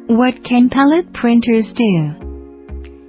What can pellet printers do?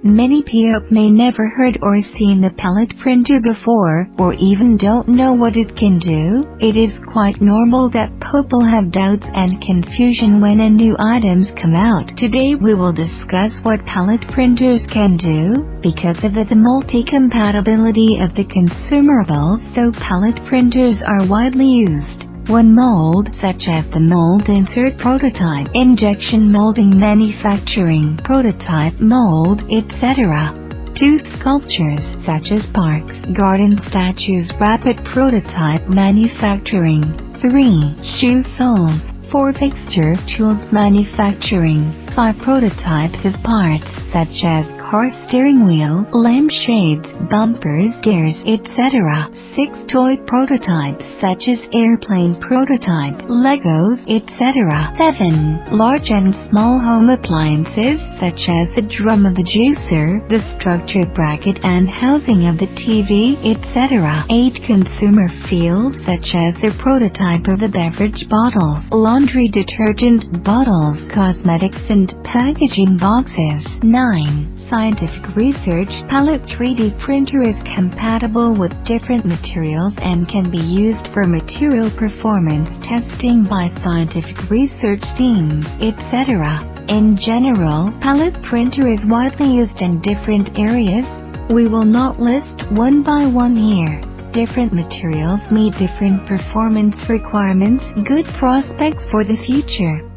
Many PioCreat may never heard or seen the pellet printer before, or even don't know what it can do. It is quite normal that people have doubts and confusion when a new items come out. Today we will discuss what pellet printers can do, because of the multi-compatibility of the consumables, so pellet printers are widely used. One mold, such as the mold insert prototype, injection molding manufacturing, prototype mold, etc. 2 sculptures, such as parks, garden statues, rapid prototype manufacturing. 3 shoe soles. 4 fixture tools manufacturing. 5 prototypes of parts, such as car steering wheel, lampshades, bumpers, gears, etc. 6 toy prototypes, such as airplane prototype, Legos, etc. 7 large and small home appliances, such as the drum of the juicer, the structure bracket and housing of the TV, etc. 8 consumer fields, such as the prototype of the beverage bottles, laundry detergent bottles, cosmetics and packaging boxes. 9 scientific research. Pellet 3D printer is compatible with different materials and can be used for material performance testing by scientific research teams, etc. In general, pellet printer is widely used in different areas. We will not list one by one here. Different materials meet different performance requirements. Good prospects for the future.